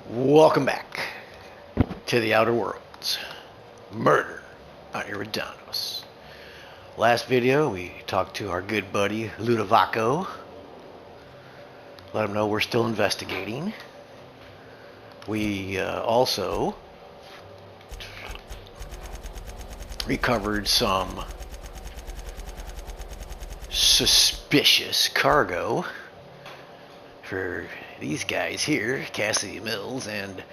Welcome back to the Outer Worlds. Murder on Eridanos. Last video, we talked to our good buddy Ludovico. Let him know we're still investigating. We also recovered some suspicious cargo for these guys here, Cassidy Mills and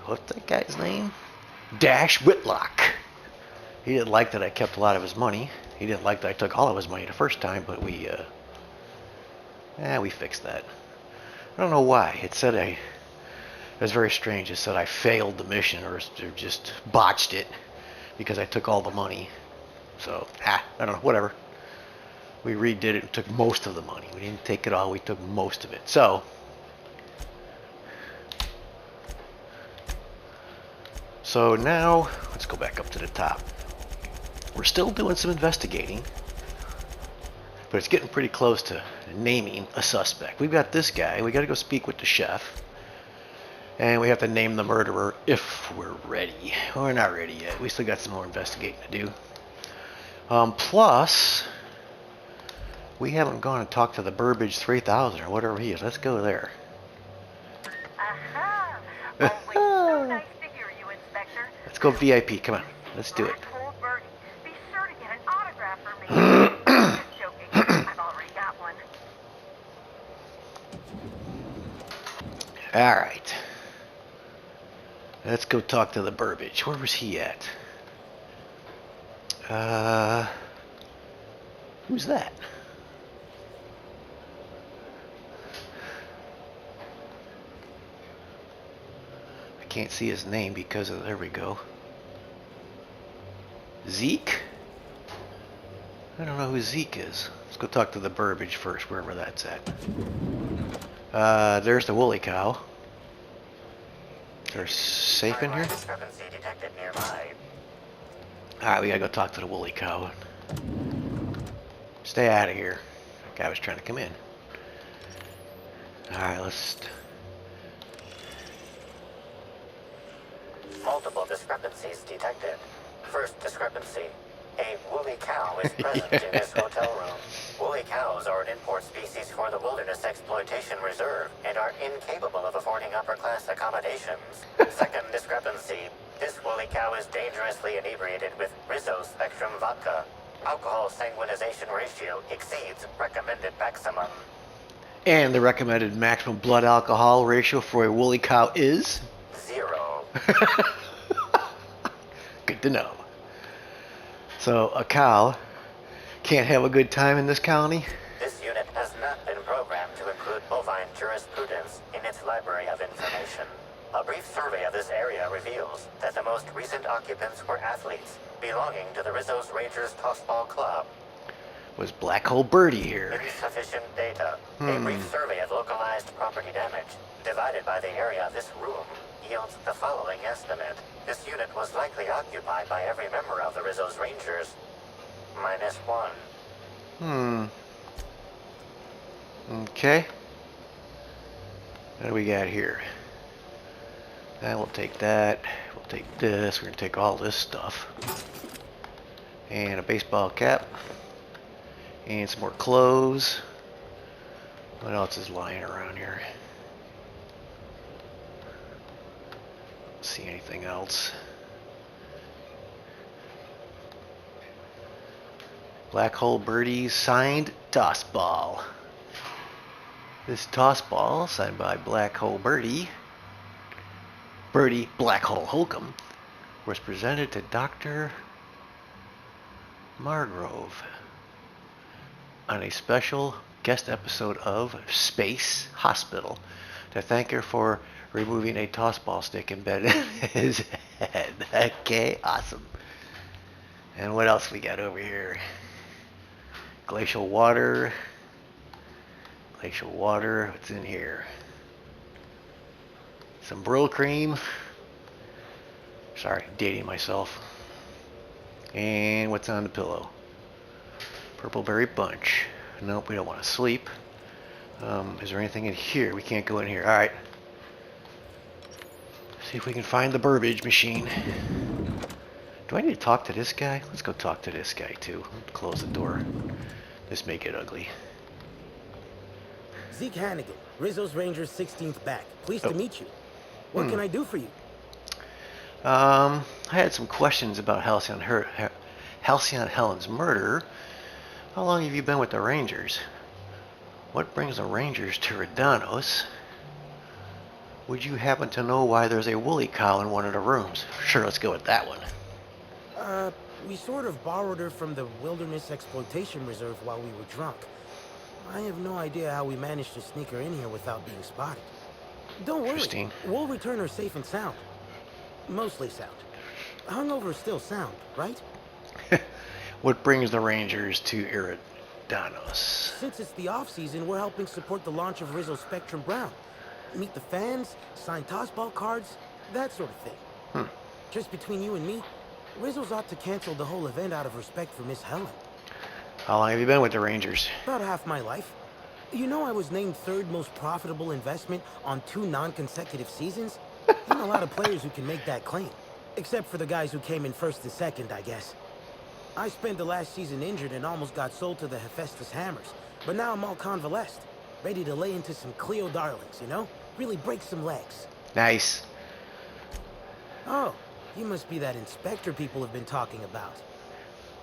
what's that guy's name? Dash Whitlock. He didn't like that I kept a lot of his money. He didn't like that I took all of his money the first time, but we fixed that. I don't know why. It said it was very strange. It said I failed the mission or just botched it because I took all the money. So, I don't know, whatever. We redid it and took most of the money. We didn't take it all, we took most of it. So now, let's go back up to the top. We're still doing some investigating, but it's getting pretty close to naming a suspect. We've got this guy. We got to go speak with the chef, and we have to name the murderer if we're ready. Well, we're not ready yet. We still got some more investigating to do. Plus, we haven't gone and talked to the Burbage 3000 or whatever he is. Let's go there. Aha! Always so nice to hear you, Inspector. Let's go VIP. Come on. Let's do it. I told Bertie, be sure to get an autograph for me. Just joking. I've already got one. Alright. Let's go talk to the Burbage. Where was he at? Who's that? I can't see his name because of, there we go. Zeke? I don't know who Zeke is. Let's go talk to the Burbage first, wherever that's at. There's the woolly cow. There's safe in here? Alright, we gotta go talk to the woolly cow. Stay out of here. That guy was trying to come in. Alright, let's... Multiple discrepancies detected. First discrepancy. A woolly cow is present in this hotel room. Woolly cows are an import species for the Wilderness Exploitation Reserve and are incapable of affording upper-class accommodations. Second discrepancy. This woolly cow is dangerously inebriated with Rizzo Spectrum vodka. Alcohol sanguinization ratio exceeds recommended maximum. And the recommended maximum blood alcohol ratio for a woolly cow is? 0. Good to know. So a cow can't have a good time in this colony? This unit has not been programmed to include bovine jurisprudence in its library of information. A brief survey of this area reveals that the most recent occupants were athletes belonging to the Rizzo's Rangers Tossball Club. Was Black Hole Birdie here? Insufficient data. A brief survey of localized property damage, divided by the area of this room, yields the following estimate. This unit was likely occupied by every member of the Rizzo's Rangers. -1. Okay. What do we got here? We'll take that. We'll take this. We're going to take all this stuff. And a baseball cap. And some more clothes. What else is lying around here? Don't see anything else. Black Hole Birdie's signed toss ball. This toss ball, signed by Black Hole Birdie, Black Hole Holcomb, was presented to Dr. Margrove on a special guest episode of Space Hospital to thank her for removing a toss ball stick embedded in his head. Okay, awesome. And what else we got over here? Glacial water. Glacial water. What's in here? Some Brill cream. Sorry, dating myself. And what's on the pillow? Purple berry bunch. Nope, we don't want to sleep. Is there anything in here? We can't go in here. All right. See if we can find the burbage machine. Do I need to talk to this guy? Let's go talk to this guy too. Close the door. This may get ugly. Zeke Hannigan, Rizzo's Rangers 16th back. Pleased to meet you. What can I do for you? I had some questions about Halcyon Helen's murder. How long have you been with the Rangers? What brings the Rangers to Eridanos? Would you happen to know why there's a woolly cow in one of the rooms? Sure, let's go with that one. We sort of borrowed her from the Wilderness Exploitation Reserve while we were drunk. I have no idea how we managed to sneak her in here without being spotted. Don't worry, Interesting. we'll return her safe and sound. Mostly sound. Hungover still sound, right? What brings the Rangers to Eridanos? Since it's the off-season, we're helping support the launch of Rizzo Spectrum Brown. Meet the fans, sign tossball cards, that sort of thing. Just between you and me, Rizzo's ought to cancel the whole event out of respect for Miss Helen. How long have you been with the Rangers? About half my life. You know I was named third most profitable investment on 2 non-consecutive seasons? Ain't a lot of players who can make that claim. Except for the guys who came in first and second, I guess. I spent the last season injured and almost got sold to the Hephaestus Hammers. But now I'm all convalesced. Ready to lay into some Cleo darlings, you know? Really break some legs. Nice. Oh, you must be that inspector people have been talking about.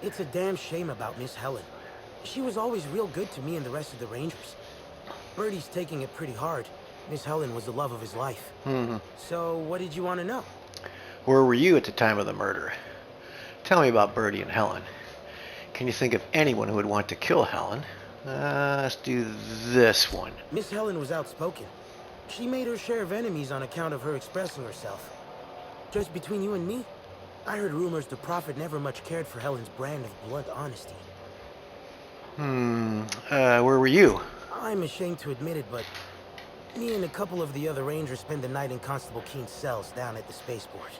It's a damn shame about Miss Helen. She was always real good to me and the rest of the Rangers. Birdie's taking it pretty hard. Miss Helen was the love of his life. So, what did you want to know? Where were you at the time of the murder? Tell me about Birdie and Helen. Can you think of anyone who would want to kill Helen? Let's do this one. Miss Helen was outspoken. She made her share of enemies on account of her expressing herself. Just between you and me, I heard rumors the Prophet never much cared for Helen's brand of blunt honesty. Where were you? I'm ashamed to admit it, but me and a couple of the other Rangers spent the night in Constable Keen's cells down at the spaceport.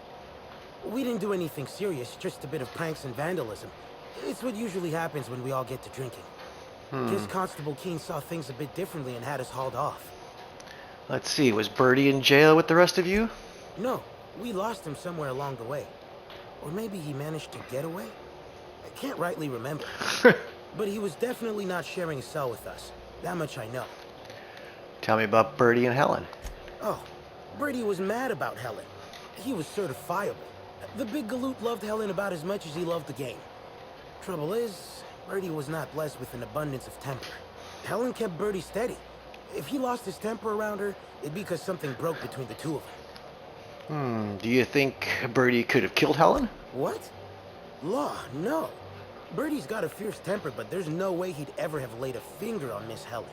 We didn't do anything serious, just a bit of pranks and vandalism. It's what usually happens when we all get to drinking. Guess Constable Keen saw things a bit differently and had us hauled off. Let's see, was Birdie in jail with the rest of you? No, we lost him somewhere along the way. Or maybe he managed to get away? I can't rightly remember. But he was definitely not sharing a cell with us. That much I know. Tell me about Birdie and Helen. Oh, Brady was mad about Helen. He was certifiable. The big galoot loved Helen about as much as he loved the game. Trouble is, Birdie was not blessed with an abundance of temper. Helen kept Birdie steady. If he lost his temper around her, it'd be because something broke between the two of them. Do you think Birdie could have killed Helen? What? Law, no. Birdie's got a fierce temper, but there's no way he'd ever have laid a finger on Miss Helen.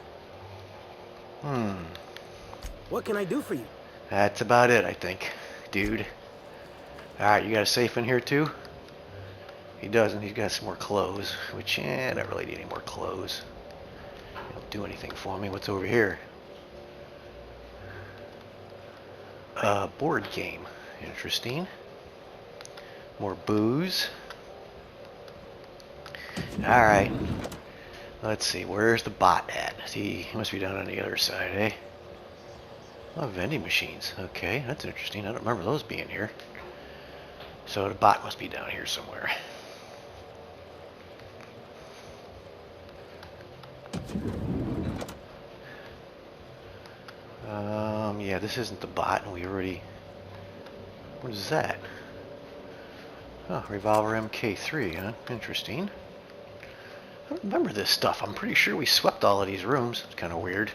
What can I do for you? That's about it, I think, dude. Alright, you got a safe in here too? He doesn't. He's got some more clothes, which, I don't really need any more clothes. They don't do anything for me. What's over here? Board game. Interesting. More booze. Alright. Let's see. Where's the bot at? See, he must be down on the other side, eh? Oh, vending machines. Okay, that's interesting. I don't remember those being here. So the bot must be down here somewhere. Yeah, this isn't the bot, and we already... What is that? Oh, Revolver MK3, huh? Interesting. I don't remember this stuff. I'm pretty sure we swept all of these rooms. It's kind of weird.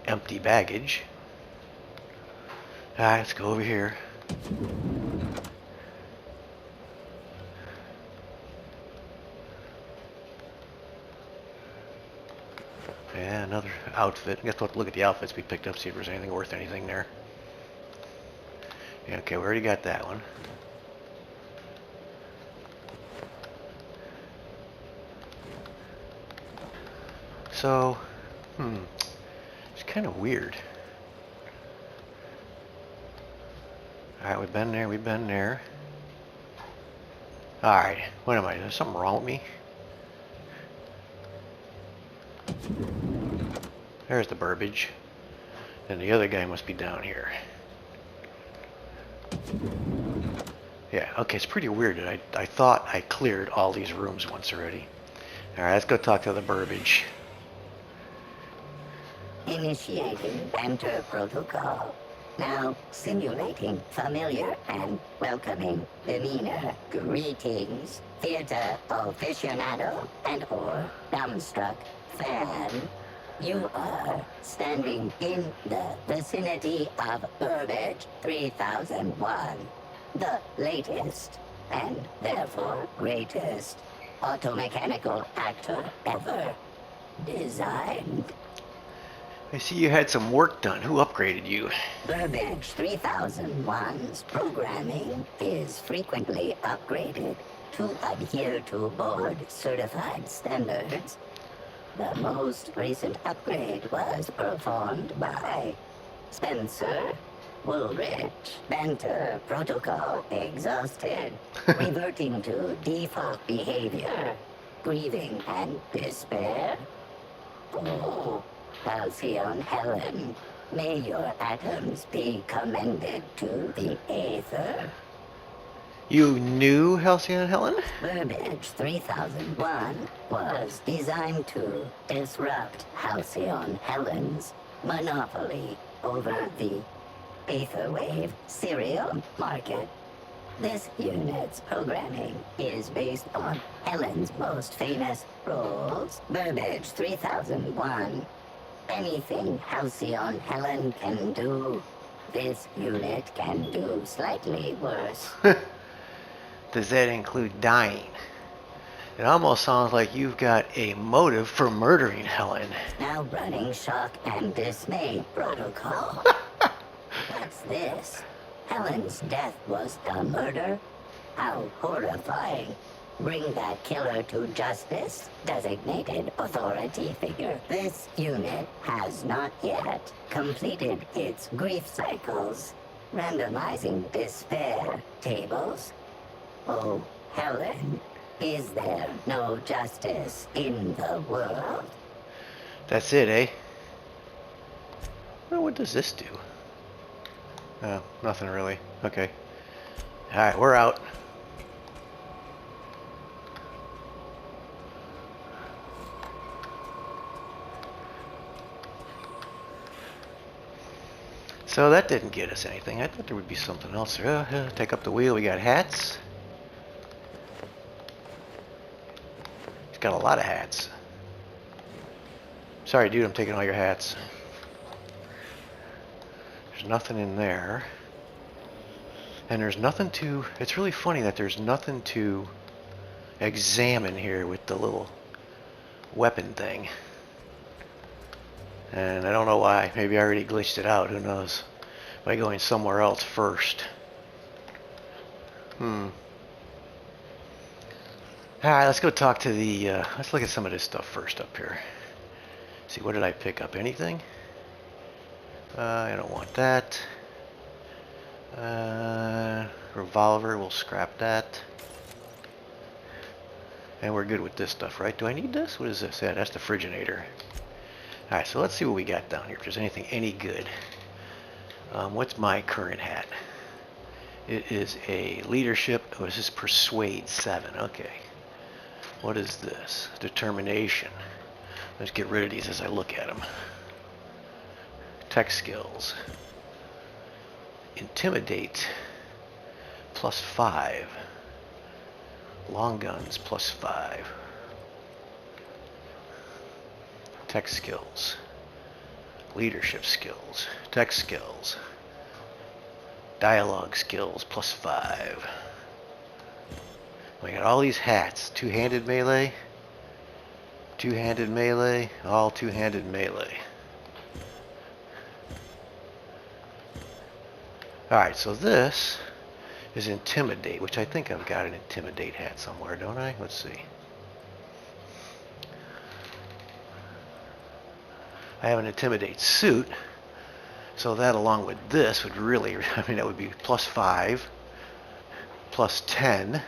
Empty baggage. Alright, let's go over here. Yeah, another outfit. I guess we'll have to look at the outfits we picked up, see if there's anything worth anything there. Yeah, okay, we already got that one. So, it's kind of weird. Alright, we've been there, we've been there. Alright, what am I? Is there something wrong with me? There's the Burbage. And the other guy must be down here. Yeah, okay, it's pretty weird. I thought I cleared all these rooms once already. Alright, let's go talk to the Burbage. Initiating banter protocol. Now simulating familiar and welcoming demeanor. Greetings, theater aficionado and or dumbstruck fan. You are standing in the vicinity of Burbage 3001, the latest and therefore greatest automechanical actor ever designed. I see you had some work done. Who upgraded you? Burbage 3001's programming is frequently upgraded to adhere to board-certified standards. The most recent upgrade was performed by Spencer Woolrich. Banter protocol exhausted, reverting to default behavior, grieving and despair. Oh, Halcyon Helen, may your atoms be commended to the Aether. You knew Halcyon Helen? Burbage 3001 was designed to disrupt Halcyon Helen's monopoly over the Aetherwave serial market. This unit's programming is based on Helen's most famous roles. Burbage 3001. Anything Halcyon Helen can do, this unit can do slightly worse. Does that include dying? It almost sounds like you've got a motive for murdering Helen. Now running shock and dismay protocol. What's this? Helen's death was a murder? How horrifying. Bring that killer to justice, designated authority figure. This unit has not yet completed its grief cycles. Randomizing despair tables. Oh, Helen, is there no justice in the world? That's it, eh? Well, what does this do? Oh, nothing really. Okay. Alright, we're out. So that didn't get us anything. I thought there would be something else. Take up the wheel. We got hats. He's got a lot of hats. Sorry, dude, I'm taking all your hats. There's nothing in there. And there's nothing to... It's really funny that there's nothing to examine here with the little weapon thing. And I don't know why. Maybe I already glitched it out. Who knows? By going somewhere else first. Alright, let's go talk to the... let's look at some of this stuff first up here. See, what did I pick up? Anything? I don't want that. Revolver, we'll scrap that. And we're good with this stuff, right? Do I need this? What is this? Yeah, that's the Friginator. Alright, so let's see what we got down here. If there's anything any good. What's my current hat? It is a leadership. Oh, this is Persuade 7. Okay. What is this? Determination. Let's get rid of these as I look at them. Tech skills. Intimidate. +5. Long guns +5. Tech skills. Leadership skills. Tech skills. Dialogue skills +5. We got all these hats. Two-handed melee. Two-handed melee. All two-handed melee. Alright, so this is Intimidate, which I think I've got an Intimidate hat somewhere, don't I? Let's see. I have an Intimidate suit, so that along with this would really, I mean, that would be +5, +10,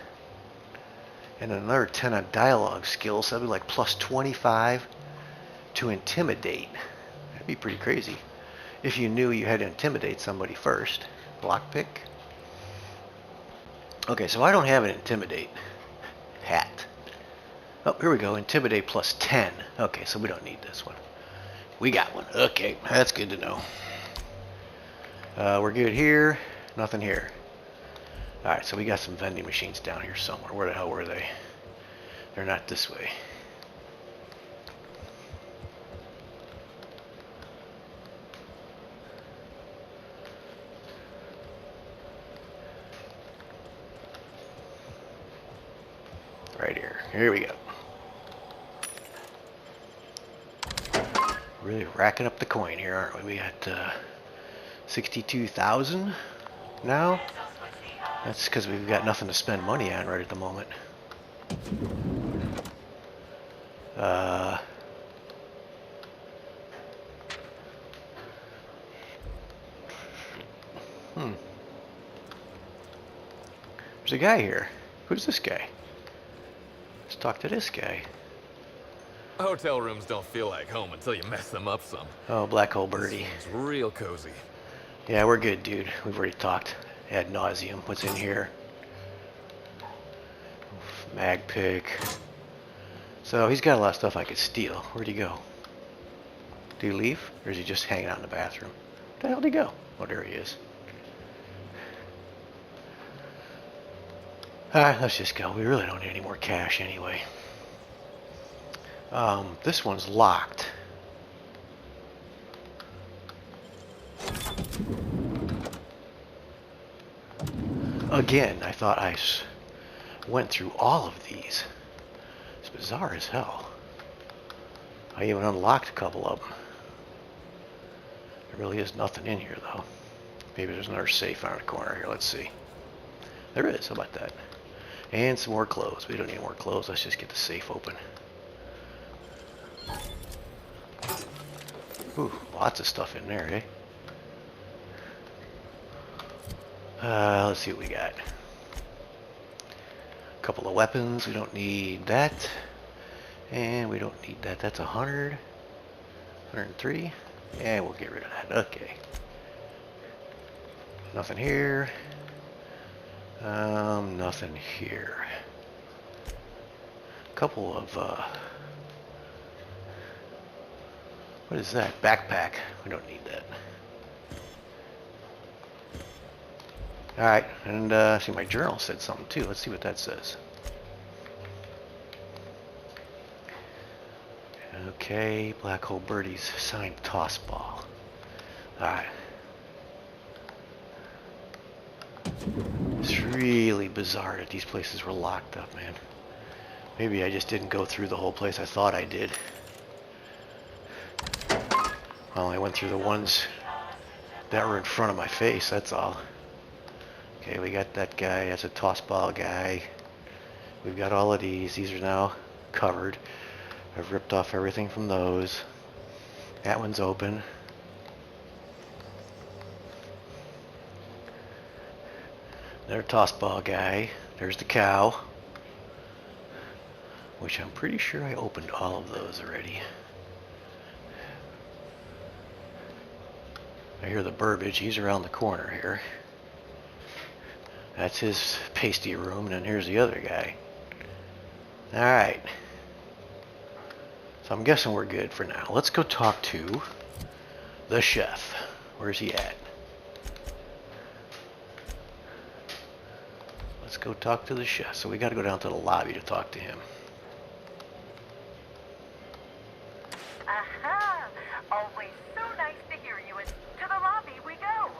and another 10 on dialogue skills, so that'd be like +25, to intimidate. That'd be pretty crazy. If you knew you had to intimidate somebody first. Lockpick. Okay, so I don't have an intimidate hat. Oh, here we go. Intimidate plus 10. Okay, so we don't need this one. We got one. Okay, that's good to know. We're good here. Nothing here. Alright, so we got some vending machines down here somewhere. Where the hell were they? They're not this way. Right here. Here we go. Really racking up the coin here, aren't we? We got 62,000 now. That's because we've got nothing to spend money on right at the moment. There's a guy here. Who's this guy? Let's talk to this guy. Hotel rooms don't feel like home until you mess them up some. Oh, Black Hole Birdie. It's real cozy. Yeah, we're good, dude. We've already talked ad nauseum. What's in here? Mag pick. So he's got a lot of stuff I could steal. Where'd he go? Did he leave? Or is he just hanging out in the bathroom? Where the hell did he go? Oh, there he is. Alright, let's just go. We really don't need any more cash anyway. This one's locked. Again, I thought I went through all of these. It's bizarre as hell. I even unlocked a couple of them. There really is nothing in here, though. Maybe there's another safe on the corner here. Let's see. There is. How about that? And some more clothes. We don't need more clothes. Let's just get the safe open. Ooh, lots of stuff in there, eh? Let's see what we got. A couple of weapons. We don't need that. And we don't need that. That's 100. 103. And we'll get rid of that. Okay. Nothing here. Nothing here. A couple of, what is that? Backpack. We don't need that. Alright, and see, my journal said something too. Let's see what that says. Okay, Black Hole Birdie's signed toss ball. Alright. It's really bizarre that these places were locked up, man. Maybe I just didn't go through the whole place. I thought I did. Well, I went through the ones that were in front of my face, that's all. Okay, we got that guy. That's a toss ball guy. We've got all of these. These are now covered. I've ripped off everything from those. That one's open. Another toss ball guy. There's the cow. Which I'm pretty sure I opened all of those already. I hear the Burbage. He's around the corner here. That's his pasty room, and then here's the other guy. Alright. So I'm guessing we're good for now. Let's go talk to the chef. Where's he at? Let's go talk to the chef. So we got to go down to the lobby to talk to him. Aha! Always so nice to hear you, and to the lobby we go.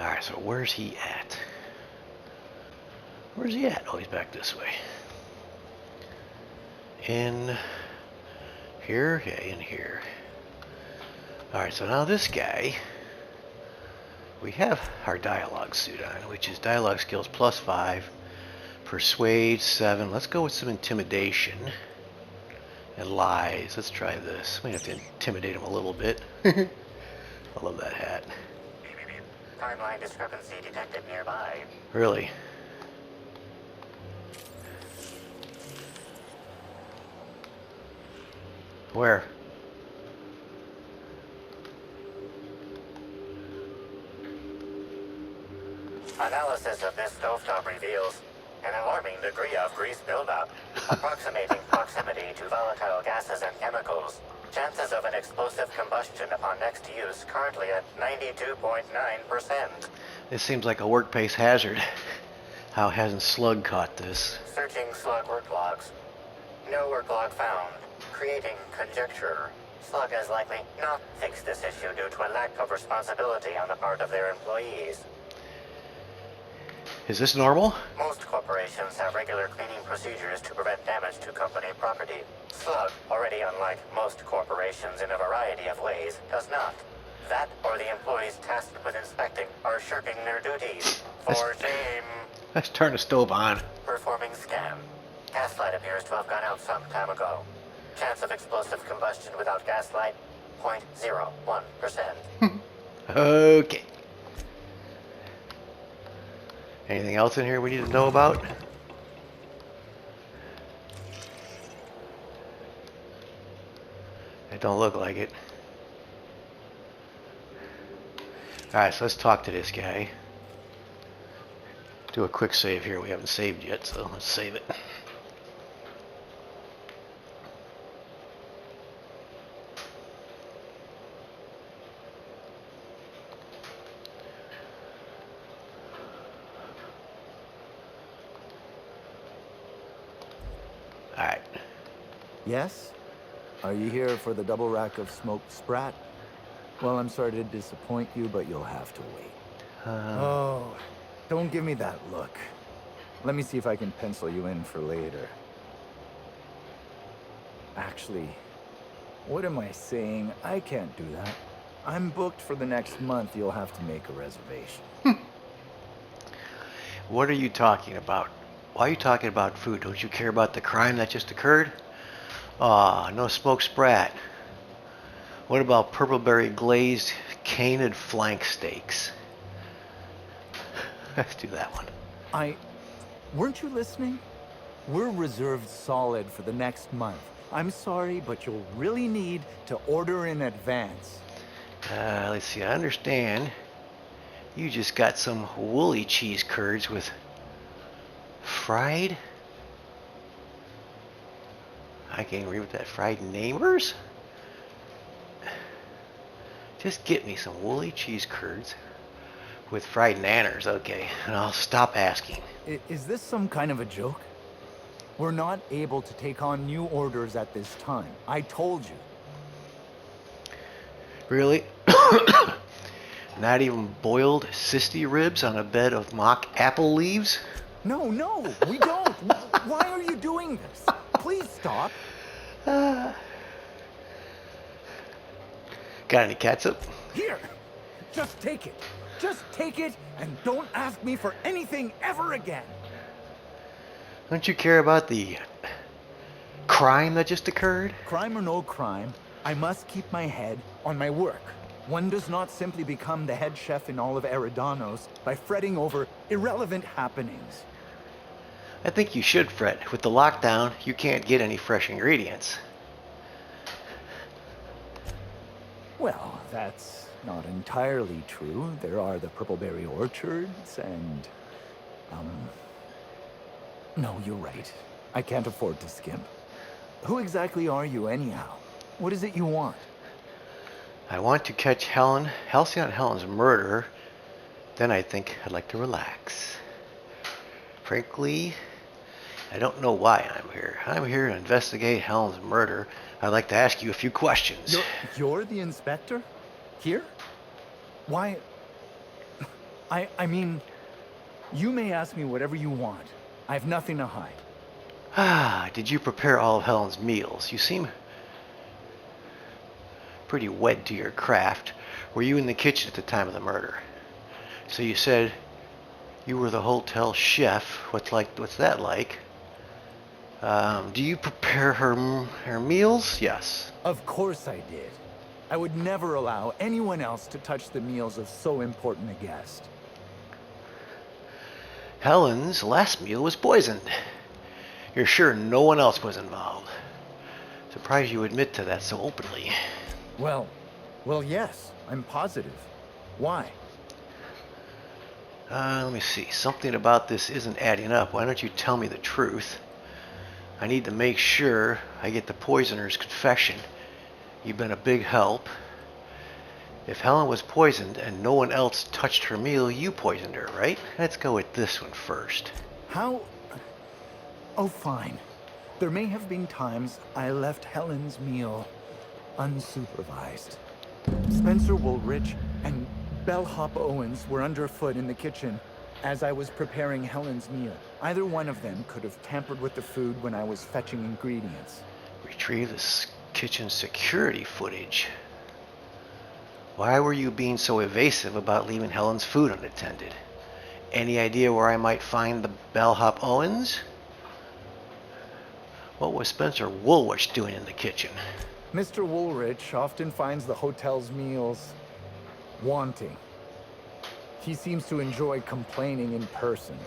Alright, so where's he at? Where's he at? Oh, he's back this way. In here? Yeah, in here. Alright, so now this guy, we have our dialogue suit on, which is dialogue skills plus 5, persuade 7. Let's go with some intimidation and lies. Let's try this. We have to intimidate him a little bit. I love that hat. Timeline discrepancy detected nearby. Really? Where? Analysis of this stovetop reveals an alarming degree of grease buildup, approximating proximity to volatile gases and chemicals. Chances of an explosive combustion upon next use currently at 92.9%. This seems like a workplace hazard. How hasn't Slug caught this? Searching slug work logs. No work log found. Creating conjecture. Slug has likely not fixed this issue due to a lack of responsibility on the part of their employees. Is this normal? Most corporations have regular cleaning procedures to prevent damage to company property. Slug, already unlike most corporations in a variety of ways, does not. That or the employees tasked with inspecting are shirking their duties. For shame. Let's turn the stove on. Performing scan. Gaslight appears to have gone out some time ago. Chance of explosive combustion without gaslight, 0.01%. Okay. Anything else in here we need to know about? It don't look like it. Alright, so let's talk to this guy. Do a quick save here. We haven't saved yet, so let's save it. Alright. Yes? Are you here for the double rack of smoked sprat? Well, I'm sorry to disappoint you, but you'll have to wait. Oh, don't give me that look. Let me see if I can pencil you in for later. Actually, what am I saying? I can't do that. I'm booked for the next month. You'll have to make a reservation. What are you talking about? Why are you talking about food? Don't you care about the crime that just occurred? Aw, no smoked sprat. What about purpleberry glazed canid flank steaks? Let's do that one. Weren't you listening? We're reserved solid for the next month. I'm sorry, but you'll really need to order in advance. Let's see, I understand. You just got some woolly cheese curds with fried? I can't read what that fried neighbors? Just get me some woolly cheese curds with fried nanners, okay, and I'll stop asking. Is this some kind of a joke? We're not able to take on new orders at this time. I told you. Really? Not even boiled cysty ribs on a bed of mock apple leaves? No, we don't. Why are you doing this? Please stop. Got any catsup? Here, just take it. Just take it and don't ask me for anything ever again. Don't you care about the crime that just occurred? Crime or no crime, I must keep my head on my work. One does not simply become the head chef in all of Eridanos by fretting over irrelevant happenings. I think you should fret. With the lockdown, you can't get any fresh ingredients. Well, that's not entirely true. There are the purpleberry orchards and... No, you're right. I can't afford to skimp. Who exactly are you anyhow? What is it you want? I want to catch Halcyon Helen's murderer. Then I think I'd like to relax. Frankly, I don't know why I'm here. I'm here to investigate Helen's murder. I'd like to ask you a few questions. You're the inspector? Here? Why? I mean, you may ask me whatever you want. I have nothing to hide. Did you prepare all of Helen's meals? You seem pretty wed to your craft. Were you in the kitchen at the time of the murder? So you said you were the hotel chef. What's that like? Do you prepare her meals? Yes. Of course I did. I would never allow anyone else to touch the meals of so important a guest. Helen's last meal was poisoned. You're sure no one else was involved? Surprised you admit to that so openly. Well, yes, I'm positive. Why? Let me see. Something about this isn't adding up. Why don't you tell me the truth? I need to make sure I get the poisoner's confession. You've been a big help. If Helen was poisoned and no one else touched her meal, you poisoned her, right? Let's go with this one first. How? Oh, fine. There may have been times I left Helen's meal unsupervised. Spencer Woolrich and Bellhop Owens were underfoot in the kitchen as I was preparing Helen's meal. Either one of them could have tampered with the food when I was fetching ingredients. Retrieve this kitchen security footage. Why were you being so evasive about leaving Helen's food unattended? Any idea where I might find the Bellhop Owens? What was Spencer Woolrich doing in the kitchen? Mr. Woolrich often finds the hotel's meals wanting. He seems to enjoy complaining in person.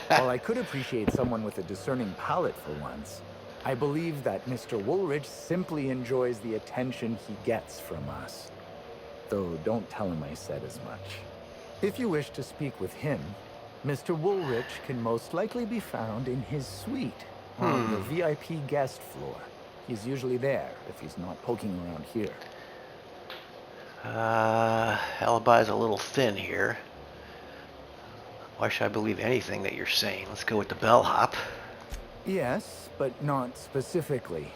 While I could appreciate someone with a discerning palate for once, I believe that Mr. Woolrich simply enjoys the attention he gets from us. Though don't tell him I said as much. If you wish to speak with him, Mr. Woolrich can most likely be found in his suite on the VIP guest floor. He's usually there if he's not poking around here. Alibi's a little thin here. Why should I believe anything that you're saying? Let's go with the bellhop. Yes, but not specifically.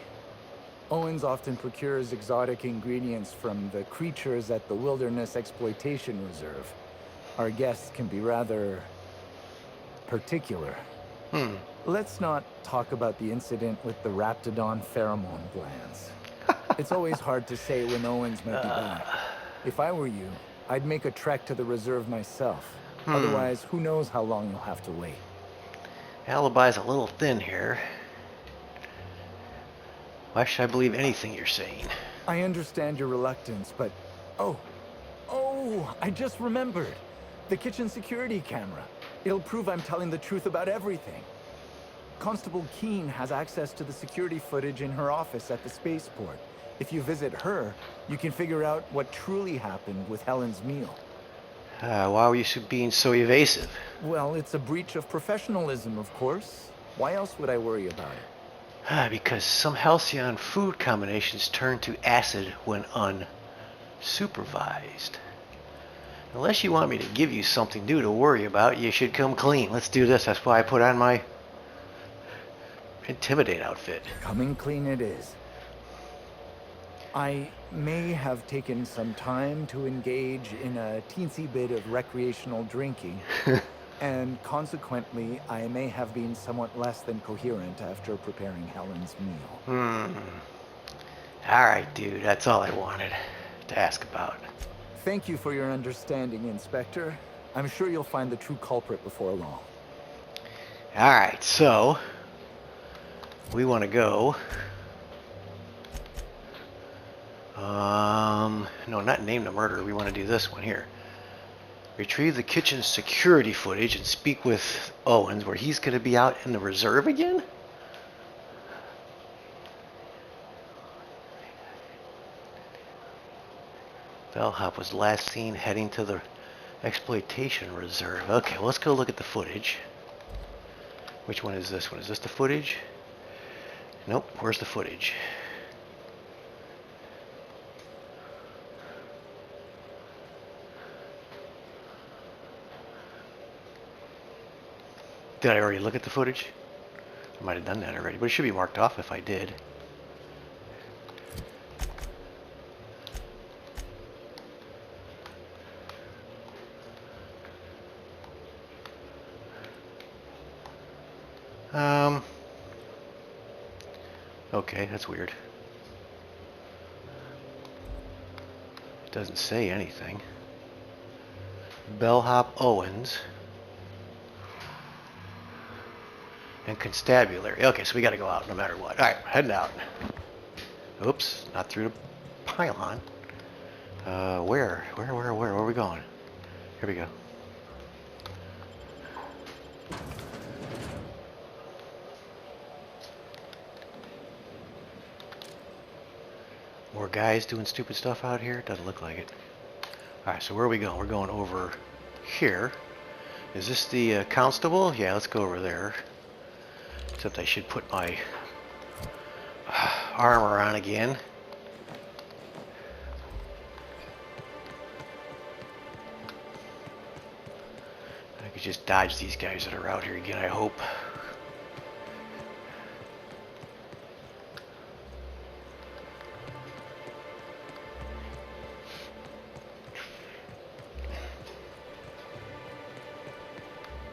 Owens often procures exotic ingredients from the creatures at the Wilderness Exploitation Reserve. Our guests can be rather particular. Let's not talk about the incident with the Raptidon pheromone glands. It's always hard to say when Owens might be back. If I were you, I'd make a trek to the reserve myself. Otherwise, who knows how long you'll have to wait. Alibi's a little thin here. Why should I believe anything you're saying? I understand your reluctance, but... Oh, I just remembered. The kitchen security camera. It'll prove I'm telling the truth about everything. Constable Keene has access to the security footage in her office at the spaceport. If you visit her, you can figure out what truly happened with Helen's meal. Why were you being so evasive? Well, it's a breach of professionalism, of course. Why else would I worry about it? Because some halcyon food combinations turn to acid when unsupervised. Unless you want me to give you something new to worry about, you should come clean. Let's do this. That's why I put on my Intimidate outfit. Coming clean it is. I may have taken some time to engage in a teensy bit of recreational drinking, and consequently, I may have been somewhat less than coherent after preparing Helen's meal. Alright, dude, that's all I wanted to ask about. Thank you for your understanding, Inspector. I'm sure you'll find the true culprit before long. Alright, so we want to go. No, not name the murderer. We want to do this one here. Retrieve the kitchen security footage and speak with Owens, where he's going to be out in the reserve again? Bellhop was last seen heading to the exploitation reserve. Okay, well, let's go look at the footage. Which one is this one? Is this the footage? Nope, where's the footage? Did I already look at the footage? I might have done that already, but it should be marked off if I did. Okay, that's weird. It doesn't say anything. Bellhop Owens. And constabulary. Okay, so we gotta go out no matter what. Alright, heading out. Oops, not through the pylon. Where are we going? Here we go. More guys doing stupid stuff out here? Doesn't look like it. Alright, so where are we going? We're going over here. Is this the constable? Yeah, let's go over there. Except I should put my armor on again. I could just dodge these guys that are out here again, I hope.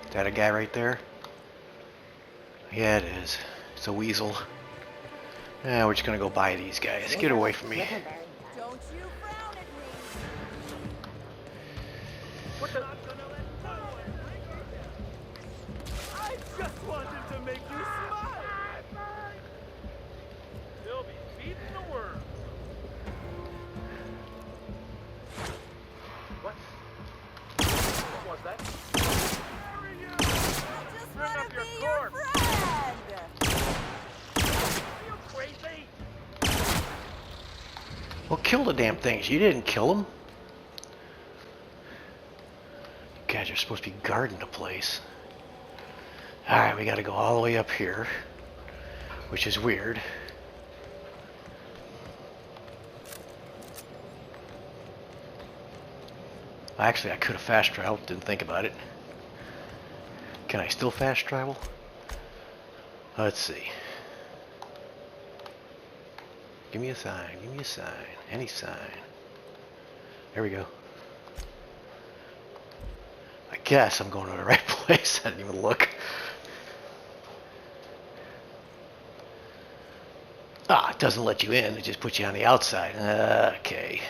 Is that a guy right there? Yeah, it is. It's a weasel. Yeah, we're just gonna go by these guys. Get away from me. Don't you frown at me. What the? I just wanted to make you smile. They'll be beating the worm. What? What was that? Just Bring want up to your be your corpse. friend. Are you crazy? Well, kill the damn things. You didn't kill them. You guys are supposed to be guarding the place. Alright, we gotta go all the way up here. Which is weird. Actually, I could have fast traveled. Didn't think about it. Can I still fast travel? Let's see. Give me a sign. Give me a sign. Any sign. There we go. I guess I'm going to the right place. I didn't even look. Ah, it doesn't let you in. It just puts you on the outside. Okay.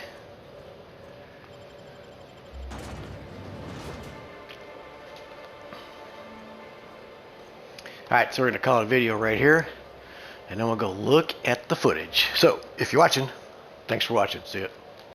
Alright, so we're going to call it a video right here. And then we'll go look at the footage. So, if you're watching, thanks for watching. See ya.